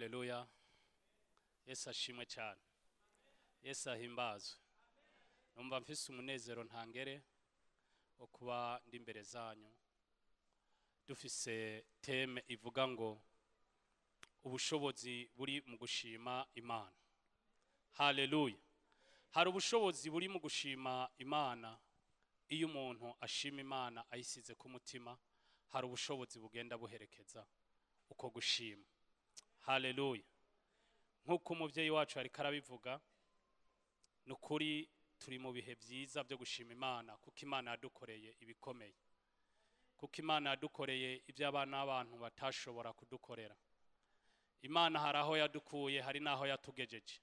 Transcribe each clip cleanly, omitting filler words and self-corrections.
Haleluya. Yesu ashimwe cyane. Yesu ahimbazwe. Numva mfise umunezero ntangere wo kuba ndi imbere zanyu. Dufise teme ivuga ngo ubushobozi buri mu gushima Imana. Haleluya. Hari ubushobozi buri mu gushima Imana. Iyo umuntu ashima Imana ayisize ku mutima, hari ubushobozi bugenda buherekeza uko gushima. Haleluya. Nkuko umuvyeyi wacu ari karabivuga, nukuri turi mu bihe byiza byo gushima Imana kuko Imana yadukoreye ibikomeye. Kuko Imana yadukoreye ibyo abana n'abantu batashobora kudukorera. Imana hari aho yadukuye, hari naho yatugejeje.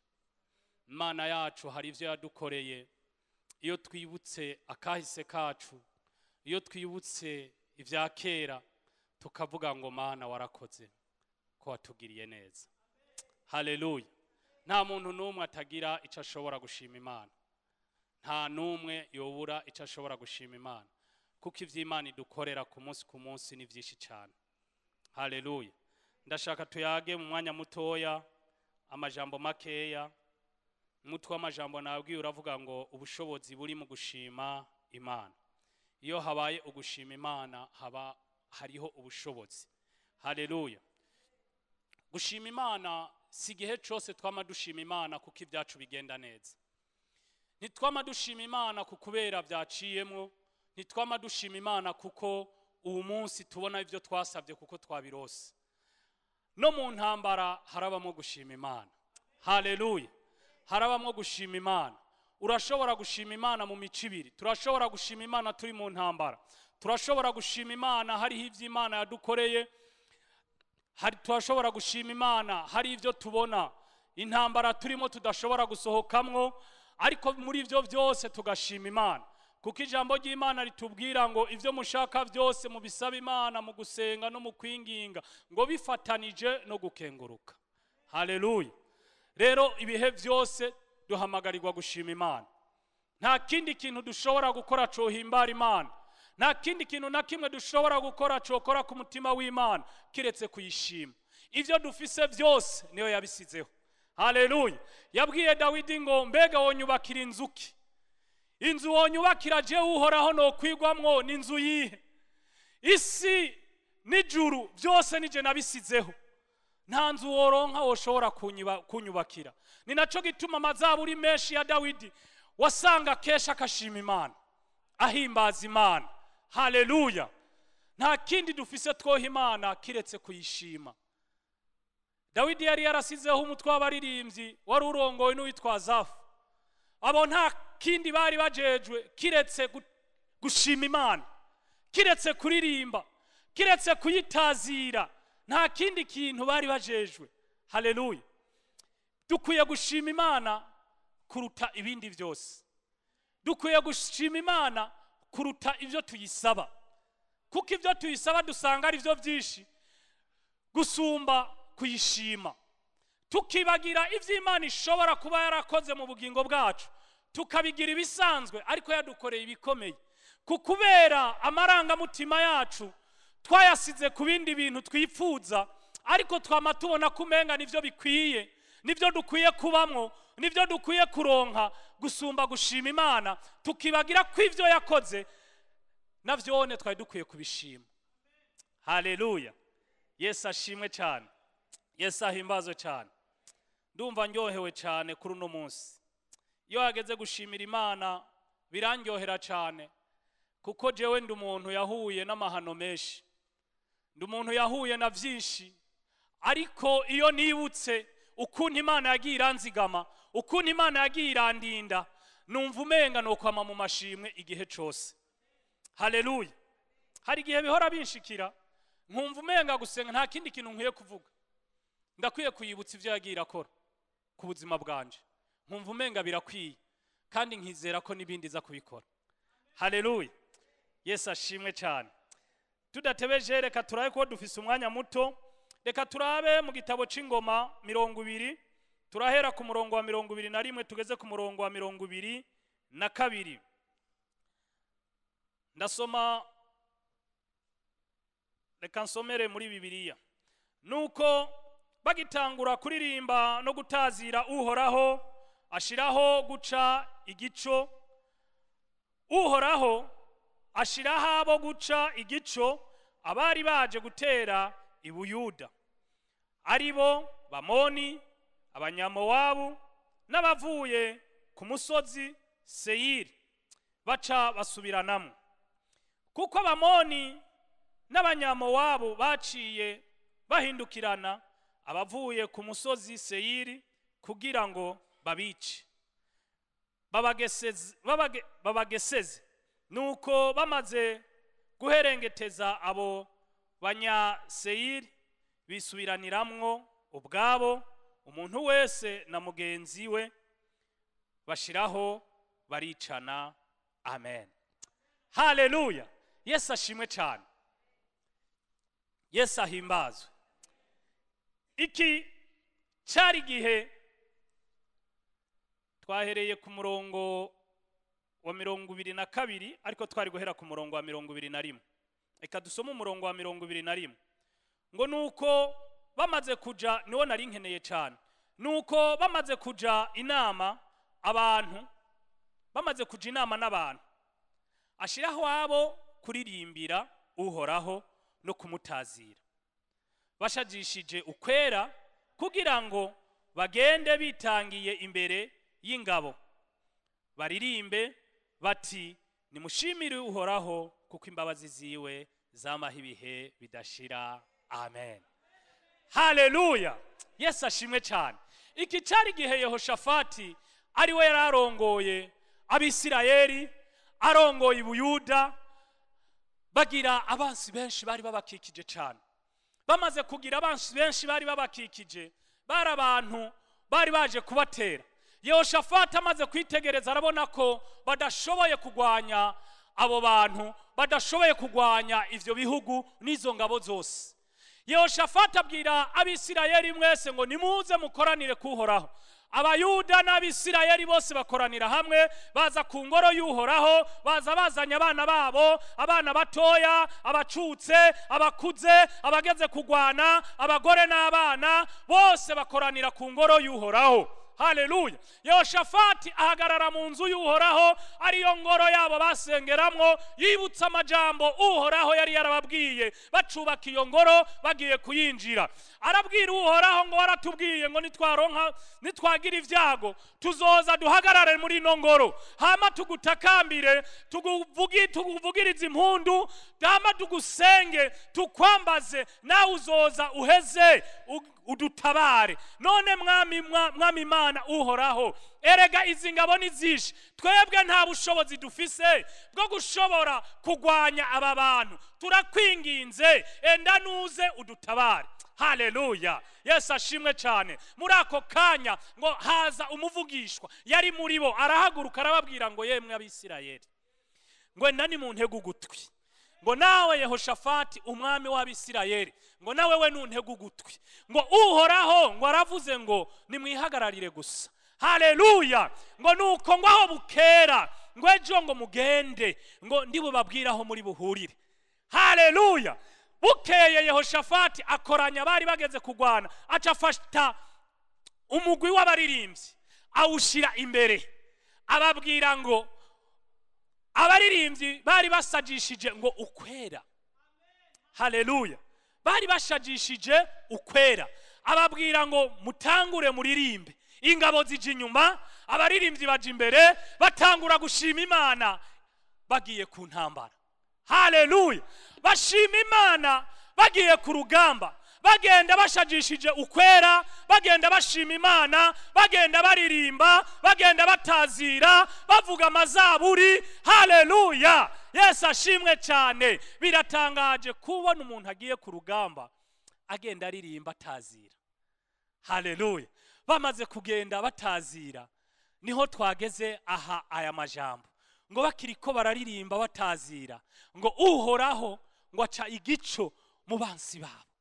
Imana yacu hari ivyo yadukoreye. Iyo twibutse akahise kacu, iyo twibutse ivya kera, tukavuga ngo Mana warakoze ko watugiriye neza. Haleluya. Nta muntu numwe atagira ico ashobora gushima Imana. Nta numwe yobura ico ashobora gushima Imana. Kuko ivy'Imana idukorera ku munsi ni vyinshi cyane. Haleluya. Ndashaka tuyage mu mwanya mutoya amajambo makeya. Mutwe amajambo nabwiye uravuga ngo ubushobozi buri mu gushima Imana. Iyo habaye ugushima Imana haba hariho ubushobozi. Haleluya. Gushima Imana si gihe cyose twama dushima Imana kuko ibyacu bigenda neza. Ntitwama dushima Imana kubera byaciyemo, ntitwama dushima Imana kuko uwo munsi tubona ivyo twasabye kuko twabirose. No mu ntambara harabamo gushima Imana. Haleluya. Harabamo gushima Imana. Urashobora gushima Imana mu micibiri. Turashobora gushima Imana turi mu ntambara. Turashobora gushima Imana hari ivyo Imana yadukoreye. Turashobora gushima Imana hari ivyo tubona. Intambara turimo tudashobora gusohokamwo, ariko muri ivyo byose tugashima Imana. Kuko ijambo ry'Imana ritubwira ngo ivyo mushaka byose mu bisaba Imana mu gusenga no mu kwinginga ngo bifatanije no gukenguruka. Haleluya. Rero ibihe byose duhamagarirwa gushima Imana. Nta kindi kintu dushobora gukora cohimbara Imana. Nta kindi kintu na kimwe dushobora gukora cokora ku mutima w'Imana kiretse kuyishima. Ivyo dufise byose niyo yabisizeho. Haleluya. Yabwiye Dawidi ngo mbega wonyubakira inzuki. Inzu wonyubakira je uhoraho no kwigwamwo n'inzu yihe. Isi n'ijuru byose nije nabisizeho. Nta nzu woronka woshobora kunyubakira. Ni naco gituma amazaburi menshi ya Dawidi wasanga kesha akashima Imana, ahimbaza Imana. Haleluya. Nta kindi dufise twoha Imana kiretse kuyishima. Dawidi yari yarasizeho umutwe w'abaririmbyi wari urongowe n'uwitwa Asafu. Abo nta kindi bari bajejwe kiretse gushima Imana, kiretse kuririmba, kiretse kuyitazira. Nta kindi kintu bari bajejwe. Haleluya. Dukwiye gushima Imana kuruta ibindi byose. Dukwiye gushima Imana kuruta ivyo tuyisaba. Kuko ivyo tuyisaba dusanga ari byo byinshi gusumba kuyishima. Tukibagira ivyo Imana ishobora kuba yarakoze mu bugingo bwacu, tukabigira ibisanzwe, ariko yadukoreye ibikomeye. Kukubera amaranga mutima yacu twayasize ku bindi bintu twipfuza, ariko twama tubona kumenga nivyo bikwiye, nivyo dukwiye kubamwo, nivyo dukwiye kuronka gusumba gushima Imana. Tukibagira ko ivyo yakoze navyone twari dukwiye kubishima. Haleluya. Yesu ashimwe cyane. Yesu ahimbazwe cyane. Ndumva ndyohewe cyane kuri uno munsi. Iyo hageze gushimira Imana birandyohera cyane, kuko jewe ndi umuntu yahuye n'amahano menshi. Ndi umuntu yahuye na vyinshi, ariko iyo nibutse ukuntu Imana yagiye iranzigama, ukuntu Imana yagiye irandinda, numva umenga no kwama mu mashimwe igihe cyose. Haleluya. Hari igihe bihora binshikira nkumva umenga gusenga nta kindi kintu nkwiye kuvuga. Ndakwiye kuyibutsa ivyo yagiye irakora ku buzima bwanje. Nkumva umenga birakwiye kandi nkizera ko nibindi za kubikora. Haleluya. Yesu ashimwe cyane. Tudatebeje reka turabe ko dufise umwanya muto. Reka turabe mu gitabo c'Ingoma 20, turahera ku murongo wa 21 tugeze ku murongo wa 22. Ndasoma, reka nsomere muri Bibiliya. Nuko bagitangura kuririmba no gutazira uhoraho, ashiraho guca igico. Uhoraho ashiraho abo guca igico abari baje gutera i Buyuda, aribo Bamoni, Abanyamowabu n'abavuye ku musozi Seyiri, baca basubiranamo. Kuko Abamoni n'Abanyamowabu baciye bahindukirana abavuye ku musozi Seyiri kugira ngo babice, babageseze. Nuko bamaze guherengeteza abo Banyaseyiri, bisubiraniramwo ubwabo, umuntu wese na mugenzi we, bashiraho baricana. Amen. Haleluya. Yesu ashimwe cyane, Yesu ahimbazwe. Iki cyari gihe twahereye ku murongo wa 22, ariko twari guhera ku murongo wa 21. Reka dusome umurongo wa 21. Ngo nuko bamaze kuja, niwo nari nkeneye cyane, nuko bamaze kuja inama abantu, bamaze kuja inama n'abantu, ashiraho abo kuririmbira uhoraho no kumutazira, bashajishije ukwera kugira ngo bagende bitangiye imbere y'ingabo, baririmbe bati nimushimire uhoraho kuko imbabazi ziwe zamaho ibihe bidashira. Amen. Haleluya. Yesu ashimwe cyane. Iki cyari gihe Yehoshafati ari we yararongoye Abisirayeli, arongoye i Buyuda, bagira abansi benshi bari babakikije cyane. Bamaze kugira abansi benshi bari babakikije, bari abantu bari baje kubatera. Yehoshafati amaze kwitegereza arabona ko badashoboye kugwanya abo bantu, badashoboye kugwanya ivyo bihugu n'izo ngabo zose. Yehoshafati abwira Abisirayeli mwese ngo nimuze mukoranire kuhoraho. Abayuda n'Abisirayeli bose bakoranira hamwe, baza ku ngoro y'uhoraho, baza bazanya abana babo, abana batoya, abacutse, abakuze, abageze kugwana, abagore n'abana, bose bakoranira ku ngoro y'uhoraho. Haleluya. Yehoshafati ahagarara mu nzu y'uhoraho, ariyo ngoro yabo basengeramwo, yibutsa amajambo uhoraho yari yarababwiye bacubaka iyo ngoro bagiye kuyinjira. Arabwira uhoraho ngo waratubwiye ngo nitwagira ivyago tuzoza duhagarare muri ino ngoro, hama tugutakambire, tuguvugirize impundu, hama tugusenge, tukwambaze, nawe uzoza uheze udutabare. None mwami Imana uhoraho, erega izi ngabo nizishe, twebwe nta bushobozi dufise bwo gushobora kugwanya aba bantu, turakwinginze enda nuze udutabare. Haleluya. Yesu ashimwe cyane. Muri ako kanya ngo haza umuvugishwa yari muri bo, arahaguruka arababwira ngo yemwe Abisirayeli, ngo enda ni mu ntege ugutwi, ngo nawe Yehoshafati umwami w'Abisirayeli, ngo nawe we nuntege ugutwi, ngo uhoraho ngo aravuze ngo nimwihagararire gusa. Haleluya. Ngo nuko ngo aho bukera ngo ejo ngo mugende, ngo ndibubabwiraho muri buhurire. Haleluya. Bukeye Yehoshafati akoranya bari bageze kugwana, acafata umugwi w'abaririmbyi awushira imbere, ababwira ngo abaririmbyi bari basajishije ngo ukwera. Haleluya. Bari bashajishije ukwera, ababwira ngo mutangure muririmbe, ingabo zije inyuma, abaririmbyi baje imbere, batangura gushima Imana bagiye ku ntambara. Haleluya. Bashima Imana bagiye ku rugamba, bagenda bashajishije ukwera, bagenda bashima Imana, bagenda baririmba, bagenda batazira, bavuga amazaburi. Haleluya. Yesu ashimwe cyane. Biratangaje kubona umuntu agiye ku rugamba agenda aririmba atazira. Haleluya. Bamaze kugenda batazira, niho twageze aha aya majambo ngo bakiriko bararirimba batazira, ngo uhoraho ngo aca igico mu bansi babo,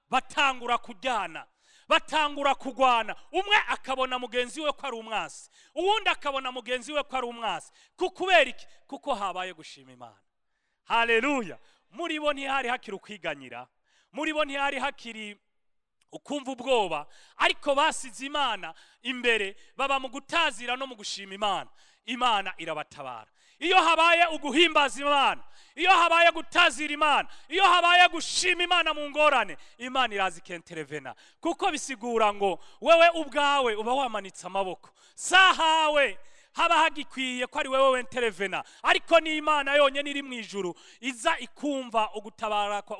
batangura kujyana, batangura kugwana, umwe akabona mugenzi we ko ari umwasi, uwundi akabona mugenzi we ko ari umwasi. Kubera iki? Kuko habaye gushima Imana. Haleluya. Muri bo ntihari hakiri ukwiganyira, muri bo ntihari hakiri ukumva ubwoba, ariko basize Imana imbere, baba mu gutazira no mu gushima Imana. Imana irabatabara. Iyo habaye uguhimbaza Imana, iyo habaye gutazira Imana, iyo habaye gushima Imana mu ngorane, Imana irazi kenterevena, kuko bisigura ngo wewe ubwawe uba wamanitse amaboko, sahawe haba hagikwiye ko ari wewe wenterevena, ariko ni Imana yonyene iri mu ijuru iza ikumva ugutabara kwa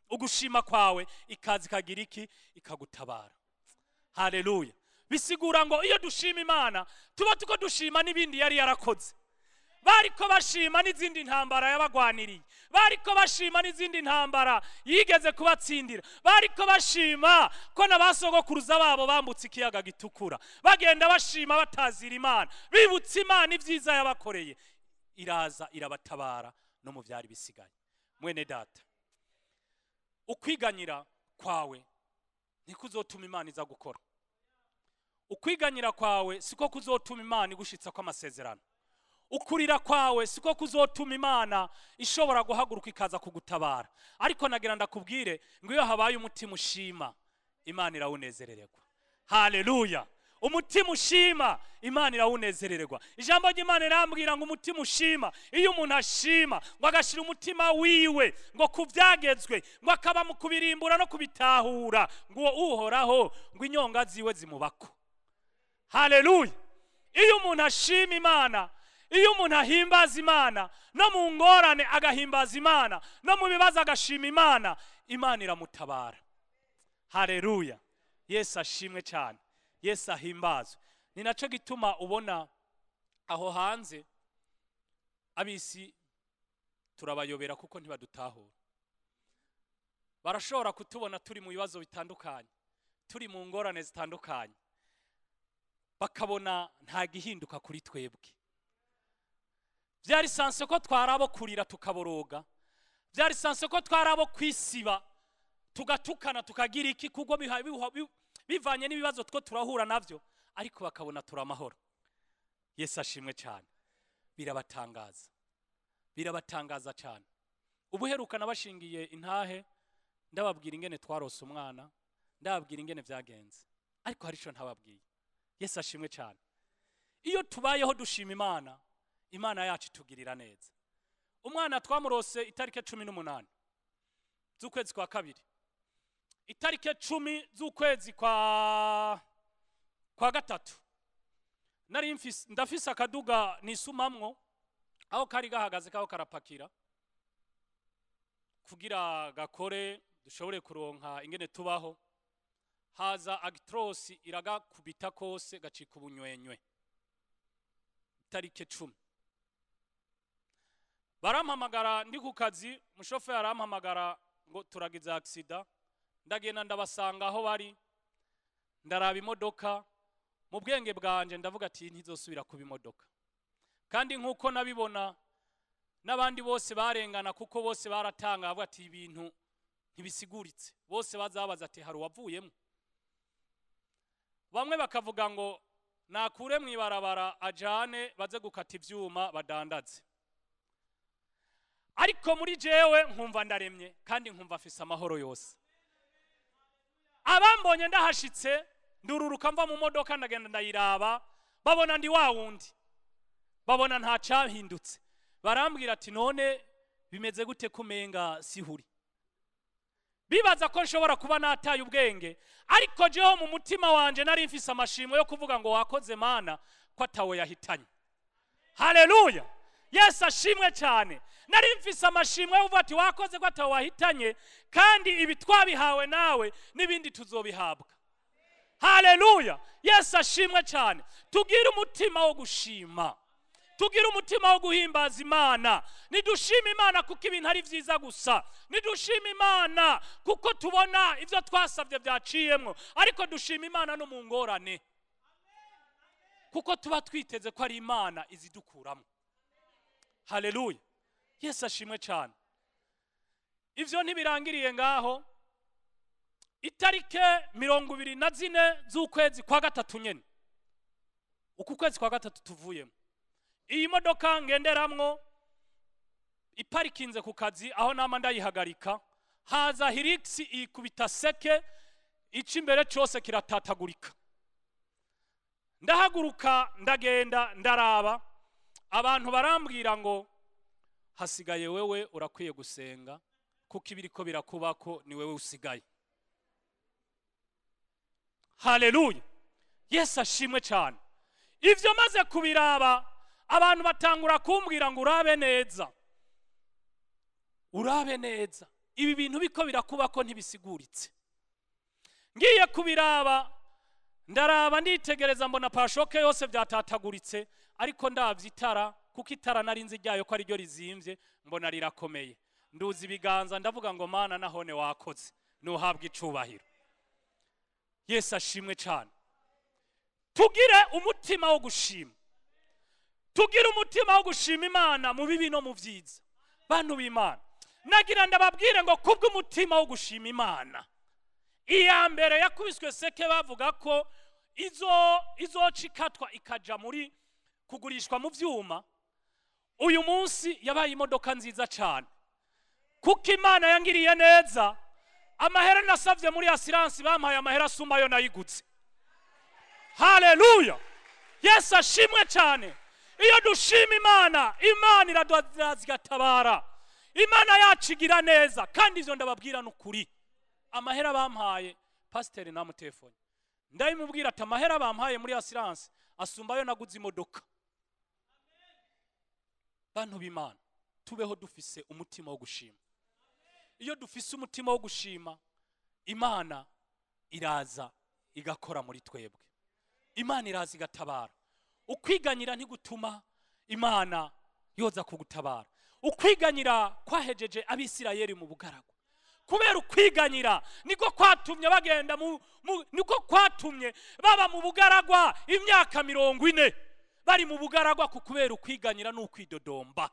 ugushima kwawe, ikazi kagira iki, ikagutabara. Haleluya. Bisigura ngo iyo dushima Imana tuba tuko dushima n'ibindi yari yarakoze. Bariko bashima n'izindi ntambara yabagwaniriye, bariko bashima n'izindi ntambara yigeze kubatsindira, bariko bashima ko nabasogokuruza babo bambutse ikiyaga gitukura, bagenda bashima batazira Imana, bibutse Imana ibyiza yabakoreye. Iraza irabatabara no mu byari bisigaye. Mwene data, ukwiganyira kwawe nikuzotuma Imana iza gukora. Ukwiganyira kwawe siko kuzotuma Imana igushitsa kwa amasezerano. Ukurira kwawe siko kuzotuma Imana ishobora guhaguruka ikaza kugutabara. Ariko nagira ndakubwire ngo iyo habaye umutima ushima, Imana irawunezerererwa. Haleluya. Umutima ushima, Imana irawunezerererwa. Ijambo ry'Imana rirambwira ngo umutima ushima, iyo umuntu ashima ngo agashira umutima wiwe ngo kuvyagezwe, ngo akaba mu kubirimbura no kubitahura, ngo uhoraho ngo inyonga ziwe zimubako. Haleluya. Iyo umuntu ashima Imana, iyo umuntu ahimbaza Imana, no mu ngorane agahimbaza Imana, no mu bibazo agashima Imana, Imana iramutabara. Haleluya. Yesu ashimwe cyane, Yesu ahimbazwe. Ni naco gituma ubona aho hanze abisi turabayobera kuko ntibadutahura. Barashobora kutubona turi mu bibazo bitandukanye, turi mu ngorane zitandukanye, bakabona nta gihinduka kuri twebwe. Byari sanse ko twarabo kurira tukaboroga, byari sanse ko twarabo kwisiba tugatukana tukagira iki kuko bivanye n'ibibazo two turahura navyo, ariko bakabona turamahoro. Yesu ashimwe cyane. Birabatangaza, birabatangaza cyane. Ubuheruka nabashingiye intahe, ndababwira ingene twarose umwana, ndababwira ingene vyagenze, ariko hari ico ntababwiye. Yesu ashimwe cyane. Iyo tubayeho dushima Imana, Imana yacu tugirira neza. Umwana twamurose itarike 18 z'ukwezi kwa kabiri, itarike 10 z'ukwezi kwa gatatu, nari ndafise akaduga nisumamwo, aho kari gahagaze kaho karapakira kugira gakore dushobore kuronka ingene tubaho. Haza agitrosi iraga kubita kose gacika ubunywenywe. Itarike 10 barampamagara ndi ku kazi, mushoferi arampamagara ngo turagize accident. Ndagenda ndabasanga aho bari, ndaraba imodoka, mu bwenge bwanje ndavuga ati ntizosubira kuba imodoka. Kandi nkuko nabibona n'abandi bose barengana, kuko bose baratanga bavuga ati ibintu ntibisiguritse, bose bazabaza ati hari wavuyemo. Bamwe bakavuga ngo nakure mwibarabara ajane baze gukata ivyuma badandaze. Ariko muri jewe nkumva ndaremye kandi nkumva afise amahoro yose. Abambonye ndahashitse ndururuka mva mu modoka ndagenda ndayiraba, babona ndi wa wundi, babona nta cyahindutse. Barambwira ati none bimeze gute kumenga sihuri. Bibaza ko nshobora kuba nataye ubwenge, ariko jeho mu mutima wanje nari mfise amashimwe yo kuvuga ngo wakoze Mana ko atawe yahitanye. Haleluya. Yesu ashimwe cyane. Nari mfise amashimwe uvuga ati wakoze ko atawe wahitanye, kandi ibi twabihawe nawe n'ibindi tuzobihabwa. Haleluya. Yesu ashimwe cyane. Tugira umutima wo gushima, tugira umutima wo guhimbaza Imana. Nidushima Imana kuko ibintu ari vyiza gusa, nidushima Imana kuko tubona ivyo twasavye byaciyemwo, ariko dushima Imana no mu ngorane, kuko tuba twiteze ko ari Imana izidukuramo. Haleluya. Yesu ashimwe cyane. Ivyo ntibirangiriye ngaho. Itarike 24 z'ukwezi kwa gatatu nyene, uku kwezi kwa gatatu tuvuyemo, iyi modoka ngenderamwo iparikinze ku kazi, aho nama ndayihagarika, haza Hilux ikubita seke ici imbere cyose kiratatagurika. Ndahaguruka ndagenda ndaraba, abantu barambwira ngo hasigaye wewe urakwiye gusenga kuko ibiriko birakubako ni wewe usigaye. Haleluya, Yesu ashimwe cyane. Ivyo maze kubiraba, abantu batangura kumbwira ngo urabe neza, urabe neza, ibi bintu biko birakubako ntibisiguritse. Ngiye kubiraba, ndaraba nditegereza, mbona pashoke yose byatataguritse, ariko ndavye itara, kuko itara narinzi ryayo ko ari ryo rizimvye, mbona rirakomeye. Nduzi ibiganza ndavuga ngo Mana nahone wakoze, nuhabwa icubahiro. Yesu ashimwe cyane. Tugire umutima wo gushima, tugire umutima wo gushima Imana mu bibi no mu vyiza. Bantu b'Imana, nagira ndababwire ngo kubwo umutima wo gushima Imana, iya mbere yakubiswe seke bavuga ko izocikatwa ikaja muri kugurishwa mu vyuma, uyu munsi yabaye imodoka nziza cyane, kuko Imana yangiriye neza. Amahera nasavye muri assurance bampaye amahera asumba yo nayigutse. Haleluya, Yesu ashimwe cyane. Iyo dushima Imana, Imana iraduhazigatabara, Imana yacigira neza. Kandi ivyo ndababwira n'ukuri, amahera bampaye pasiteri na mutelefone ndabimubwira ati amahera bampaye muri assurance asumba yo naguze imodoka. Bantu b'Imana, tubeho dufise umutima wo gushima. Iyo dufise umutima wo gushima, Imana iraza igakora muri twebwe, Imana iraza igatabara. Ukwiganyira ntigutuma Imana yoza kugutabara. Ukwiganyira kwahejeje Abisirayeli mu bugaragwa. Kubera ukwiganyira niko kwatumye bagenda niko kwatumye baba mu bugaragwa imyaka 40 bari mu bugaragwa, kubera ukwiganyira n'ukwidodomba.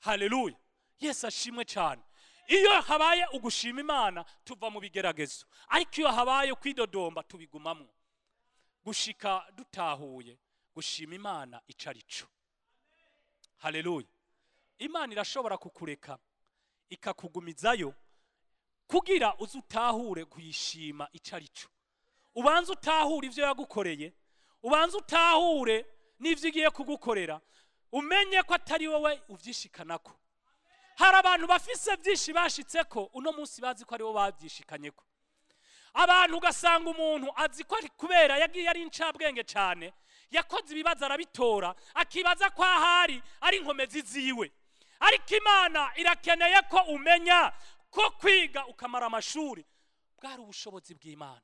Haleluya, Yesu ashimwe cyane. Iyo habaye ugushima Imana tuva mu bigeragezo, ariko iyo habaye kwidodomba tubigumamwo. Gushika dutahuye gushima Imana icarico. Haleluya, Imana irashobora kukureka ikakugumizayo kugira uzutahure kuyishima icarico. Ubanza utahure ivyo yagukoreye, ubanza utahure n'ivyo igiye kugukorera, umenye ko atari wowe uvyishikanako. Hari abantu bafise byinshi bashitseko uno munsi bazi ko ari bo bavyishikanyeko. Abantu ugasanga umuntu azi ko ari kubera yagiye ari incabwenge cyane, yakoze ibibazo arabitora, akibaza ko ahari ari inkomezi ziwe. Ariko Imana irakeneye ko umenya ko kwiga ukamara amashuri bwari ubushobozi bw'Imana,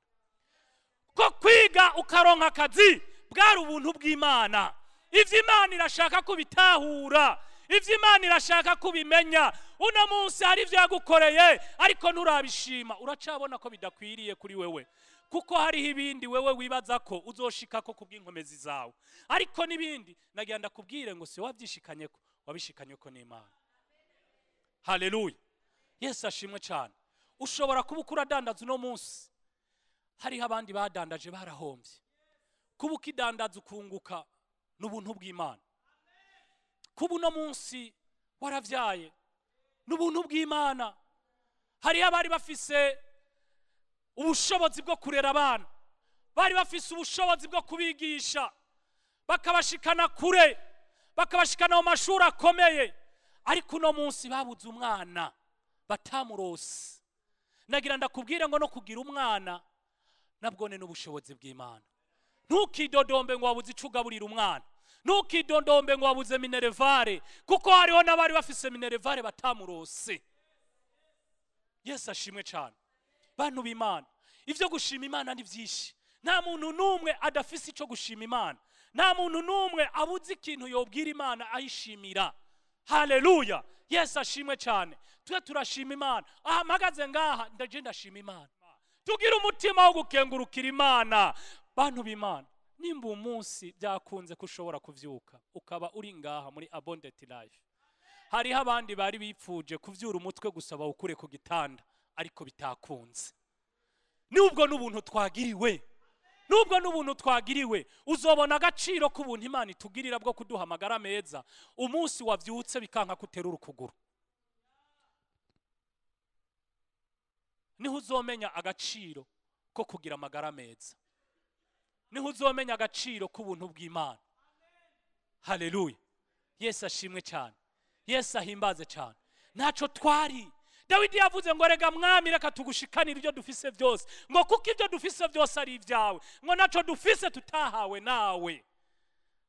ko kwiga ukaronka akazi bwari ubuntu bw'Imana. Ivyo Imana irashaka kubitahura, ivyo Imana irashaka kubimenya. Uno munsi hari ivyo yagukoreye ariko nturabishima, uracabona ko bidakwiriye kuri wewe, kuko hari ibindi wewe wibaza ko uzoshikako kubw'inkomezi zawe. Ariko nibindi nagira ndakubwire ngo se wavyishikanyeko, wabishikanyeko n'Imana. Haleluya, Yesu ashimwe cyane. Ushobora kuba ukuradandaza uno munsi, hari abandi badandaje barahomvye. Kuba ukidandaza ukunguka n'ubuntu bw'Imana. Kuba uno munsi waravyaye n'ubuntu bw'Imana. Hari abari bafise ubushobozi bwo kurera abana, bari bafise ubushobozi bwo kubigisha, bakabashikana kure, bakabashikana mu mashuri akomeye, ariko uno munsi babuze umwana batamurose. Nagira ndakubwire ngo no kugira umwana nabwone n'ubushobozi bw'Imana. Ntukidodombe ngo wabuze icugaburira umwana, ntukidodombe ngo wabuze minerevare, kuko hariho n'abari bafise minerevare batamurose. Yesu ashimwe cyane. Bantu b'Imana, ivyo gushima Imana ni byinshi. Nta muntu numwe adafise ico gushima Imana, nta muntu numwe abuze ikintu yobwira Imana ayishimira. Haleluya, Yesu ashimwe cyane. Twe turashima Imana. Aha mpagaze ngaha ndaje ndashima Imana. Tugira umutima wo gukengurukira Imana. Bantu b'Imana, nimba umunsi byakunze kushobora kuvyuka ukaba uri ngaha muri Abundant Life, hari abandi bari bipfuje kuvyura umutwe gusaba ukure ku gitanda, ariko bitakunze. Nubwo n'ubuntu twagiriwe, nubwo n'ubuntu twagiriwe, uzobona agaciro k'ubuntu Imana itugirira bwo kuduha amagara meza. Umunsi wavyutse bikanka kuterura ukuguru. niho uzomenya agaciro ko kugira amagara meza, niho uzomenya agaciro k'ubuntu bw'Imana. Haleluya. Yesu ashimwe cyane, Yesu ahimbaze cyane. Ntaco twari. Dawidi yavuze ngo rega mwami reka tugushikanira ibyo dufise byose, ngo kuko ibyo dufise byose ari ibyawe, ngo naco dufise tutahawe nawe.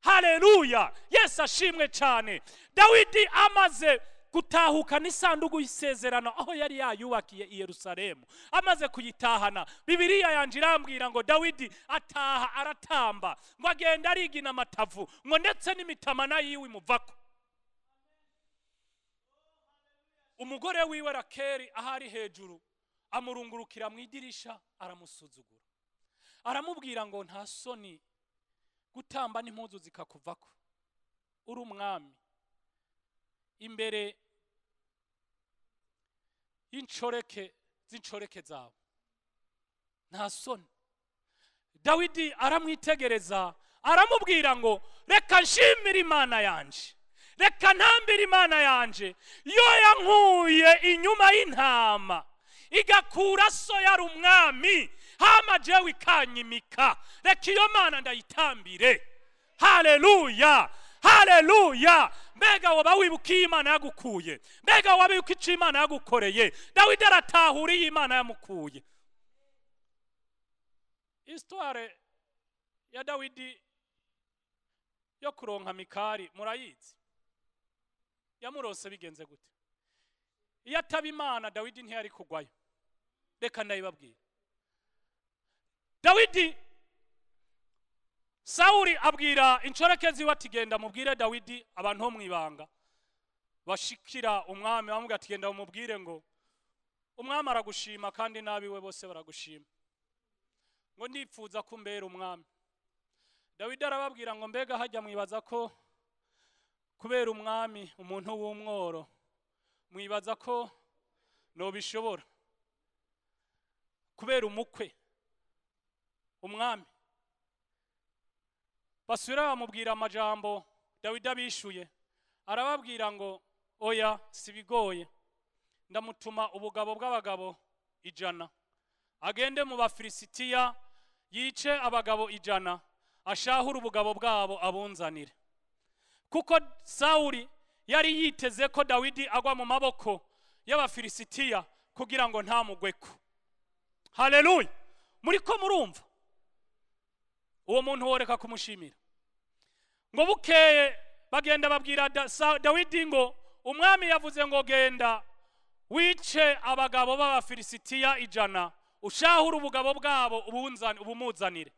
Haleluya. Yesu ashimwe cyane. Dawidi amaze gutahuka n'isanduku y'isezerano aho yari yayubakiye i Yerusalemu, amaze kuyitahana, Bibiliya yanje irambwira ngo Dawidi ataha aratamba, ngo agenda arigina amatavu, ngo ndetse n'imitamana yiwe imuvako. Umugore wiwe Rakeri ahari hejuru amurungurukira mu idirisha aramusuzugura, aramubwira ngo nta soni gutamba n'impuzu zikakuvako, uri umwami imbere y'incoreke z'incoreke zawe, nta soni. Dawidi aramwitegereza aramubwira ngo reka nshimire Imana yanje, reka ntambire Imana yanje yo yankuye inyuma y'intama igakura so yari umwami, hama jewe ikanyimika, reka iyo Mana ndayitambire. Haleluya. Haleluya. Mbega waba wibukiye Imana yagukuye, mbega waba wibukiye icyo Imana yagukoreye. Dawidi aratahuriye Imana yamukuye. Histoire ya Dawidi yo kuronka Mikali murayizi, yamurose bigenze gute? Iyo ataba Imana Dawidi ntiyari kugwayo. Reka ndayibabwira. Dawidi, Sauli abwira incoreke ziwe ati genda mubwire Dawidi abantu ho mwibanga bashikira umwami, bamubwira ati genda mubwire ngo umwami aragushima kandi nabiwe bose baragushima, ngo ndipfuza kumbera umwami. Dawidi arababwira ngo mbega hajya mwibaza ko kubera umwami umuntu w'umworo mwibaza ko no bishobora? Kubera umukwe umwami? Basubira bamubwira amajambo Dawidi abishuye, arababwira ngo oya sibigoye, ndamutuma ubugabo bw'abagabo 100 agende mu Bafilisitiya yice abagabo 100 ashahura ubugabo bwabo abunzanire. Kuko Sauli yari yiteze ko Dawidi agwa mu maboko y'Abafilisitiya kugira ngo ntamugweko. Haleluya. Muriko murumva? Uwo muntu woreka kumushimira. Ngo bukeye bagenda babwira Dawidi ngo umwami yavuze ngo genda wice abagabo b'Abafilisitiya 100 ushahura ubugabo bwabo ubumuzanire.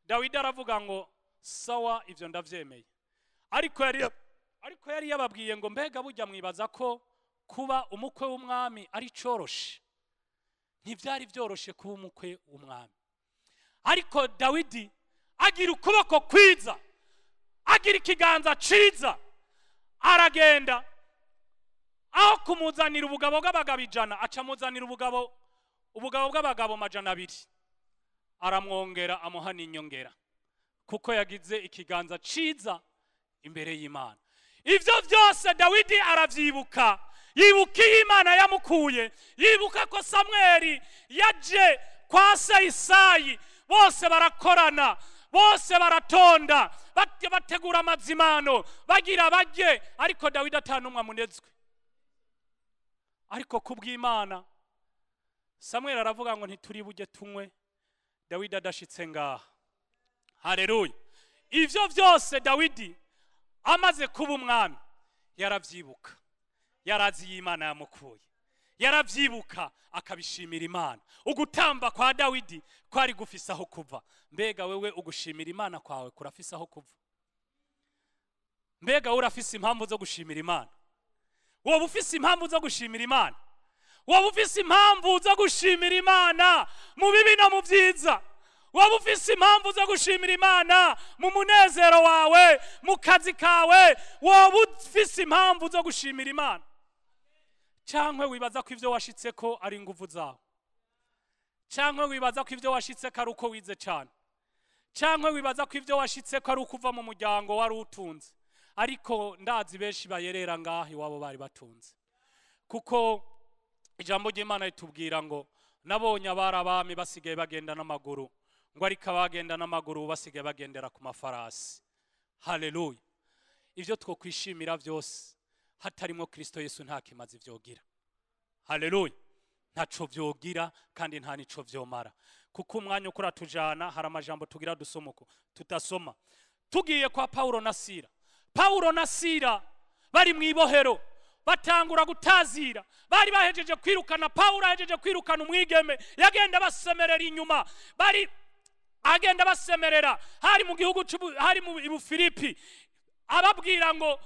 Dawidi aravuga ngo sawa ivyo ndavyemeye. Ariko yari yababwiye ngo mbega bujya mwibaza ko kuba umukwe w'umwami ari coroshe? Ntivyari byoroshe kuba umukwe w'umwami. Ariko Dawidi agira ukuboko kwiza, agira ikiganza ciza, aragenda aho kumuzanira ubugabo bw'abagabo 100 acamuzanira ubugabo bw'abagabo 200, aramwongera amuha n'inyongera kuko yagize ikiganza ciza imbere y'Imana. Ivyo byose Dawidi aravyibuka, yibukiye Imana yamukuye, yibuka ko Samweli yaje kwa Isayi, bose barakorana, bose baratonda, bategura amazimano bagira bajye, ariko Dawidi atanumwe amunezwe. Ariko kubw'Imana Samweli aravuga ngo ntituri bujye tunywe, Dawidi adashitse ngaha. Haleluya. Ivyo byose Dawidi amaze kuba umwami yaravyibuka, yarazi Imana yamukuye, yaravyibuka akabishimira Imana. Ugutamba kwa Dawidi kwari gufisa aho kuva. Mbega wewe ugushimira Imana kwawe kurafisa aho kuva? Mbega urafise impamvu zo gushimira Imana? Wowe ufise impamvu zo gushimira Imana? Wowe ufise impamvu zo gushimira Imana mu bibi no mu byiza? Wowe ufise impamvu zo gushimira Imana mu munezero wawe, mu kazi kawe? Wowe ufise impamvu zo gushimira Imana? Cyangwa wibaza ko ivyo washitse ko ari ingufu zawe? Cyangwa wibaza ko ivyo washitse ko ari uko wize cyane? Cyangwa wibaza ko ivyo washitse ko ari ukuva mu muryango wari utunze? Ariko ndazi benshi bayerera ngaho iwabo bari batunze. Kuko ijambo ry'Imana ritubwira ngo nabonye abami basigaye bagenda n'amaguru, ngo ariko abagenda n'amaguru basigaye bagendera ku mafarasi. Haleluya. Ivyo twokwishimira byose hatarimo Kristo Yesu nta kimazi vyogira. Haleluya. Ntaco vyogira kandi nta nico vyomara, kuko umwanya ukora tujana hari amajambo tugira dusomuko tutasoma. Tugiye kwa Paulo na Sila. Paulo na Sila bari mwibohero batangura gutazira, bari bahejeje kwirukana Paulo, ahejeje kwirukana umwigeme, yagenda basemerera inyuma, bari agenda basemerera hari mu gihugu hari mu Filipi, ababwira ngo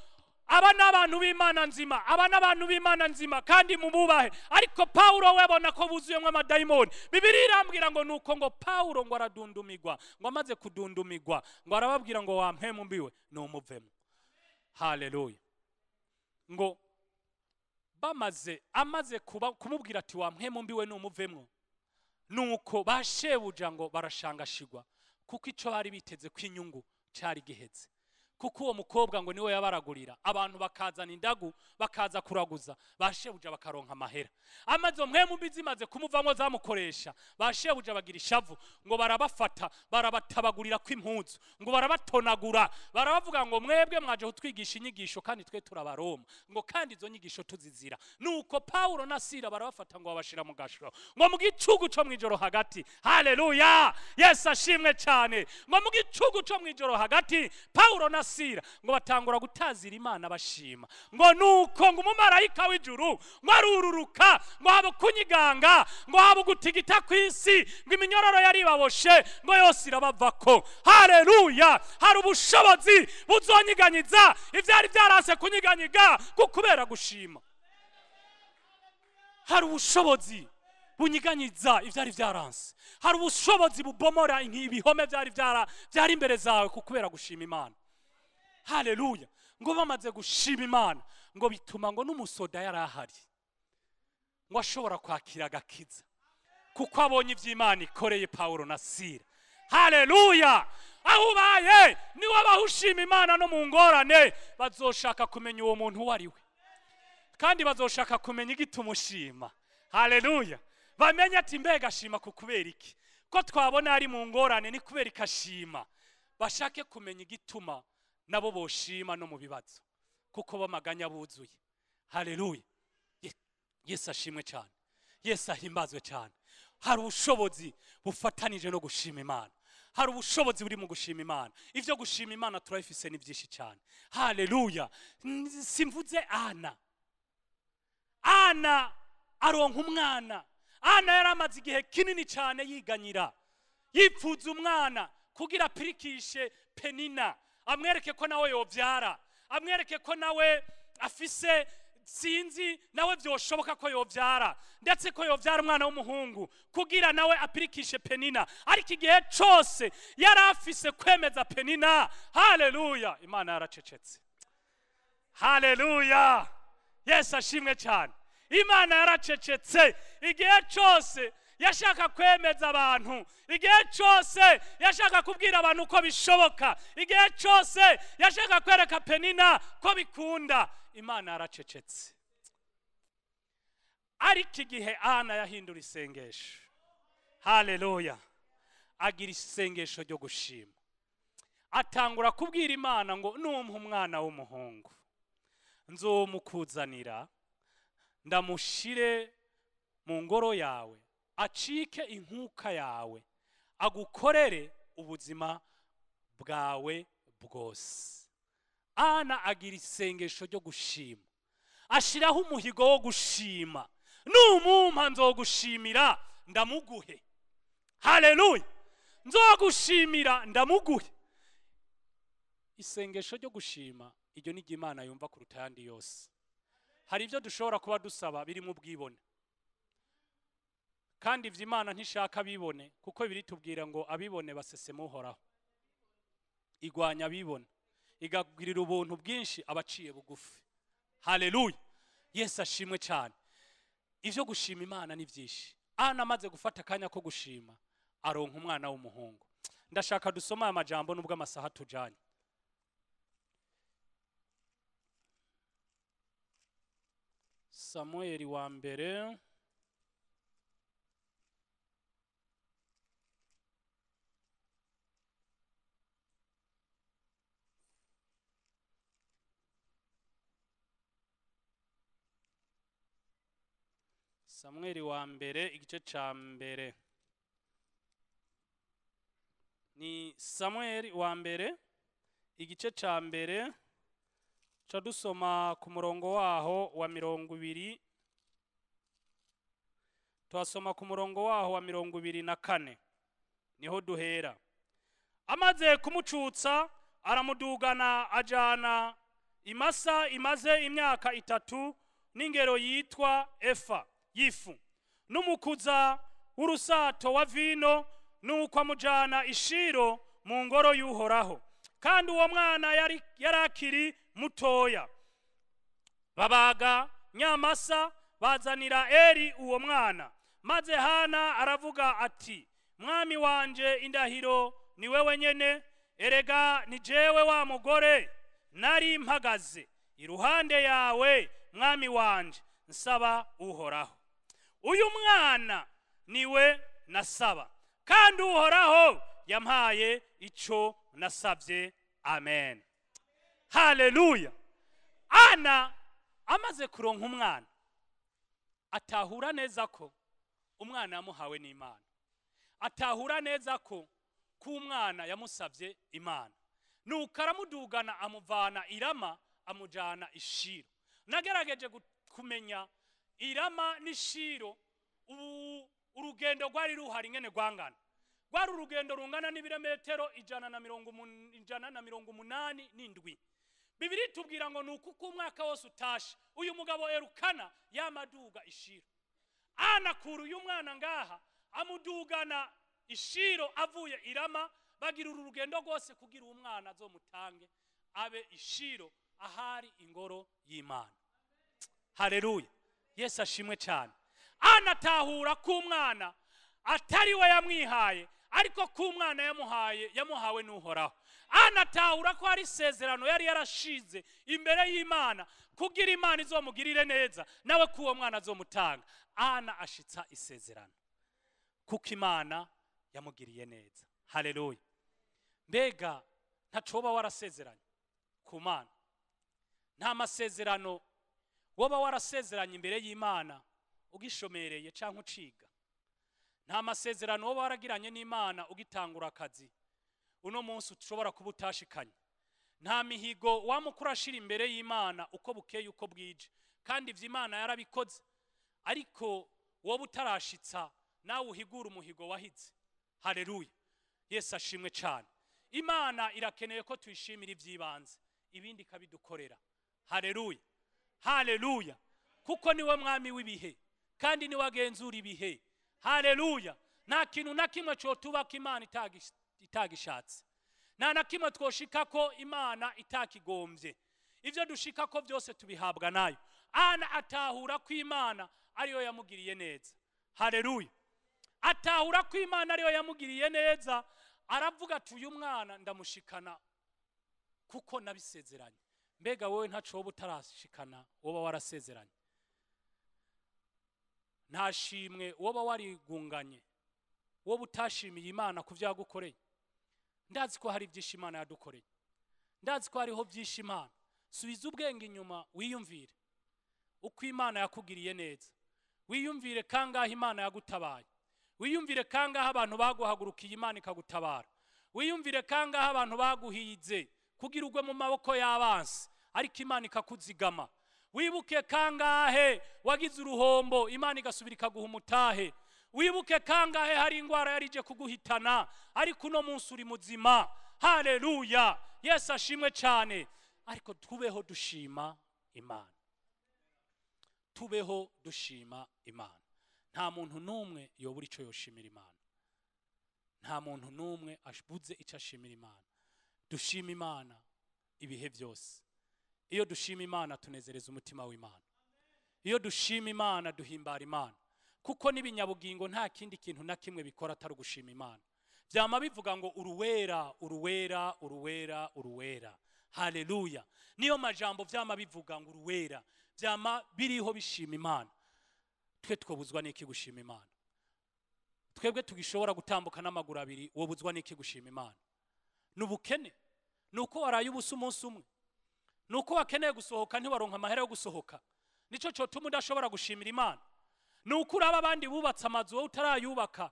aba n'abantu b'Imana nzima, aba n'abantu b'Imana nzima kandi mumubahe. Ariko Paulo webona ko buzuyemwe amadayimoni. Bibiliya irambwira ngo nuko ngo Paulo ngo aradundumigwa, ngo amaze kudundumigwa ngo arababwira ngo wampemu mbiwe numuvemo. Haleluya. Ngo amaze kumubwira ati wampemu mbiwe numuvemo, nuko bashebuja ngo barashangashigwa, kuko ico bari biteze kwinyungu cyari giheze. Kuko uwo mukobwa ngo niwe yabaragurira, abantu bakazana indagu bakaza kuraguza, bashebuja bakaronka amahera. Amaze mpemu bizimaze kumuvamo zamukoresha, bashebuja bagira ishavu, ngo barabafata barabatabagurira kw'impuzu, ngo barabatonagura, barabavuga ngo mwebwe mwaje kutwigisha inyigisho kandi twe turabaroma, ngo kandi izo nyigisho tuzizira. Nuko Paulo na Sila barabafata ngo babashira mu gashoro, ngo mu gicugu cyo mwijoro hagati. Haleluya. Yesu ashimwe cyane. Ngo mu gicugu cyo mwijoro hagati Paulo na Sila ngo batangura gutazira Imana bashima. Ngo nuko ngo umumarayika w'ijuru ngo arururuka, ngo haba kunyiganga, ngo haba gutigita kw'isi, ngo iminyororo yari baboshe ngo yose irabavako. Haleluya. Hari ubushobozi buzonyiganyiza ivyari byarase kunyiganyiga kubera gushima. Hari ubushobozi bunyiganyiza ivyari byaranse. Hari ubushobozi bubomora ibihome byari imbere zawe kubera gushima Imana. Haleluya. Ngo bamaze gushima Imana ngo bituma ngo n'umusoda yarahari ngo ashobora kwakira gakiza, kuko abonye ivy'Imana ikoreye Paulo na Sila. Haleluya. Aho baye ni wabahushima Imana no mu ngorane, bazoshaka kumenya uwo muntu wari we, kandi bazoshaka kumenya igitumushima. Haleluya. Bamenye ati mbega ashima kubera iki, ko twabona ari mu ngorane ni kubera ikashima. Bashake kumenya igituma nabo boshima no mu bibazo, kuko bamaganya buzuye. Haleluya. Yesu ashimwe cyane, Yesu ahimbazwe cyane. Hari ubushobozi bufatanije no gushima Imana, hari ubushobozi buri mu gushima Imana. Ivyo gushima Imana turabifise ni byinshi cyane. Haleluya. Simvuze Ana aronka umwana. Ana yaramaze igihe kinini cyane yiganyira, yipfuza umwana kugira apirikishe Penina, amwereke ko nawe yovyara, amwereke ko nawe afise sinzi nawe byoshoboka ko yovyara, ndetse ko yovyara umwana w'umuhungu kugira nawe apirikishe Penina. Ariko igihe cyose yari afise kwemeza Penina. Haleluya. Imana yaracecetse. Haleluya. Yesu ashimwe cyane. Imana yaracecetse igihe cyose yashaka kwemeza abantu, igihe cyose yashaka kubwira abantu ko bishoboka, igihe cyose yashaka kwereka Penina ko bikunda. Imana yaracecetse. Ariko igihe Ana yahindura isengesho, haleluya, agira isengesho ryo gushima, atangura kubwira Imana ngo numpa umwana w'umuhungu nzomukuzanira, ndamushire mu ngoro yawe, acike inkuka yawe, agukorere ubuzima bwawe bwose. Ana agira isengesho ryo gushima, ashiraho umuhigo wo gushima. Numumpa nzogushimira ndamuguhe. Haleluya. Nzogushimira ndamuguhe. Isengesho ryo gushima iryo ni Imana yumva kuruta yandi yose. Hari ibyo dushobora kuba dusaba biri mu bwibone, kandi ivy'Imana ntishaka bibone, kuko biri tubwira ngo abibone basesema Uhoraho, igwanya bibone, igagwirira ubuntu bwinshi abaciye bugufi. Haleluya. Yesu ashimwe cyane. Ivyo gushima Imana ni byinshi. Ana amaze gufata akanya ko gushima aronka umwana w'umuhungu. Ndashaka dusoma amajambo nubwo amasaha tujanye. Samueli wa mbere Samweli wa mbere igice ca mbere. Ni Samweli wa mbere igice ca mbere, ca dusoma ku murongo waho wa 20, twasoma ku murongo waho wa 24 niho duhera. Amaze kumucutsa aramudugana ajana imasa imaze imyaka 3 n'ingero yitwa efa yifu n'umukuza w'urusato wa vino, nuko amujana ishiro mu ngoro y'Uhoraho. Kandi uwo mwana yarakiri mutoya. Babaga nyamasa bazanira Eli uwo mwana, maze Hana aravuga ati, mwami wanje indahiro ni wewe nyene, erega ni jewe wa mugore nari mpagaze iruhande yawe mwami wanje, nsaba Uhoraho. Uyu mwana niwe nasaba, kandi Uhoraho yampaye ico nasabye. Amen. Haleluya. Ana amaze kuronka umwana, atahura neza ko umwana yamuhawe n'Imana, atahura neza ko umwana yamusabye Imana. Nuko aramudugana amuvana irama amujana ishiro. Nagerageje kumenya irama n'ishiro urugendo rwari ruhari ngene rwangana. Rwari urugendo rungana n'ibirometero 187. Bibiri tubwira ngo nuko uko umwaka wose utashe uyu mugabo Elukana yamaduga ishiro. Anakuru uyu mwana ngaha amudugana ishiro avuye irama, bagira urugendo rwose kugira umwana azomutange abe ishiro ahari ingoro y'Imana. Haleluya. Yesu ashimwe cyane. Anatahura ko umwana atari we yamwihaye, ariko ko umwana yamuhawe n'Uhoraho. Anatahura ko ari isezerano yari yarashize imbere y'Imana kugira Imana izomugirire neza, nawe ko uwo mwana azomutanga. Ana ashitsa isezerano kuko Imana yamugiriye neza. Haleluya. Mbega ntacoba warasezeranye ku Mana? Nta masezerano woba warasezeranye imbere y'Imana ugishomereye canke uciga? Nta masezerano woba waragiranye n'Imana ugitangura akazi uno munsi ushobora kuba utashikanye? Nta mihigo wamukurashira imbere y'Imana uko bukeye uko bwije, kandi ivy'Imana yarabikoze, ariko woba utarashitsa nawe uhigura umuhigo wahize? Haleluya. Yesu ashimwe cyane. Imana irakeneye ko tuyishimira ivyibanze, ibindi kabidukorera. Haleluya. Haleluya. Kuko niwe mwami w'ibihe kandi niwe agenzura ibihe. Haleluya. Nta kintu na kimwe cyo tubaka Imana itagishatse. Nta na kimwe twoshika ko Imana itakigombye. Ivyo dushika ko byose tubihabwa nayo. Ana atahura ko Imana ariyo yamugiriye neza. Haleluya. Atahura ko Imana ariyo yamugiriye neza, aravuga ati uyu mwana ndamushikana kuko nabisezeranye. Mbega wowe ntacoba utarashikana woba warasezeranye? Ntashimwe woba warigunganye woba utashimiye Imana kuvyagukoreye? Ndazi ko hari byinshi Imana yadukoreye, ndazi ko hariho byinshi Imana. Subiza ubwenge inyuma wiyumvire uko Imana yakugiriye neza. Wiyumvire kangahe Imana yagutabaye. Wiyumvire kangahe abantu baguhagurukiye Imana ikagutabara. Wiyumvire kangahe abantu baguhize kugira ugwe mu maboko y'abansi, ariko Imana ikakuzigama. Wibuke kangahe wagize uruhombo Imana igasubira ikaguha umutahe. Wibuke kangahe hari ingwara yarije kuguhitana, ariko uno munsi uri muzima. Haleluya. Yesu ashimwe cyane. Ariko tubeho dushima Imana, tubeho dushima Imana. Nta muntu numwe yobura ico yoshimira Imana. Nta muntu numwe ashubuze ico ashimira Imana. Dushima Imana ibihe byose. Iyo dushima Imana tunezereza umutima w'Imana. Iyo dushima Imana duhimbara Imana, kuko n'ibinyabugingo nta kindi kintu na kimwe bikora atari gushima Imana. Byama bivuga ngo uruwera uruwera uruwera uruwera. Haleluya. Niyo majambo byama bivuga ngo uruwera, byama biriho bishima Imana. Twe twobuzwa n'iki gushima Imana? Twebwe tugishobora gutambuka n'amaguru abiri, wobuzwa n'iki gushima Imana? Nubukene, nuko waraye ubusa umunsi umwe, nuko wakeneye gusohoka ntiwaronka amahera yo gusohoka, nico cyo tuma udashobora gushimira Imana. nuko uraba abandi bubatse amazu wowe utarayubaka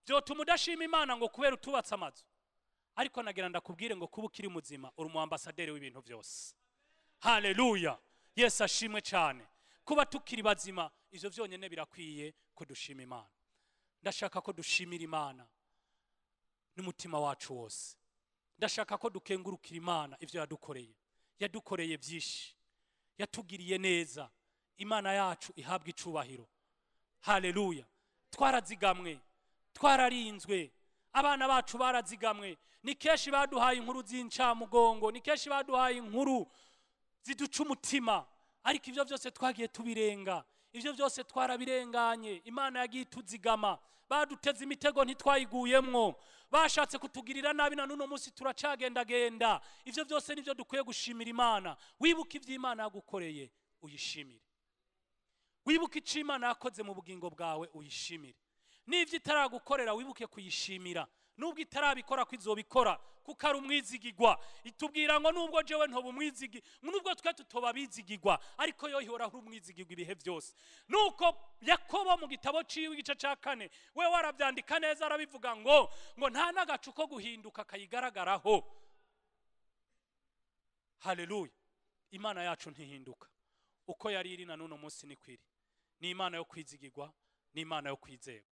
byotuma udashima Imana ngo kubera utubatse amazu. Ariko nagira ndakubwire ngo kuba ukiri muzima uri mu ambasaderi w'ibintu byose. Haleluya, Yesu ashimwe cyane. Kuba tukiri bazima ivyo byonyene birakwiye kudushima Imana. Ndashaka ko dushimira Imana n'umutima wacu wose. Ndashaka ko dukengurukira Imana ivyo yadukoreye byinshi, yatugiriye neza. Imana yacu ihabwa icubahiro. Haleluya, twarazigamwe, twararinzwe, abana bacu barazigamwe. Ni keshi baduhaye inkuru z'incamugongo, ni keshi baduhaye inkuru ziduca umutima, ariko ivyo byose twagiye tubirenga, ivyo byose twarabirenganye. Imana yagiye tuzigama, baduteze imitego ntitwayiguyemwo, bashatse kutugirira nabi na nuno munsi turacagendagenda. Ivyo byose nivyo dukwiye gushimira Imana. Wibuka ivyo Imana yagukoreye uyishimire, wibuka icyo Imana yakoze mu bugingo bwawe uyishimire. N'ivyo itaragukorera wibuke kuyishimira, nubwo itarabikora ko izobikora, kuko ari umwizigirwa. Itubwira ngo nubwo jewe ntoba umwizigi, nubwo twe tutoba bizigirwa, ariko yo ihora ari umwizigirwa ibihe byose. Nuko Yakobo mu gitabo ciwe igice ca 4 we warabyandika neza, arabivuga ngo nta nagacu ko guhinduka kayigaragaraho. Haleluya, Imana yacu ntihinduka, uko yari iri na nuno munsi ni kwiri. Ni Imana yo kwizigirwa, ni Imana yo kwizera.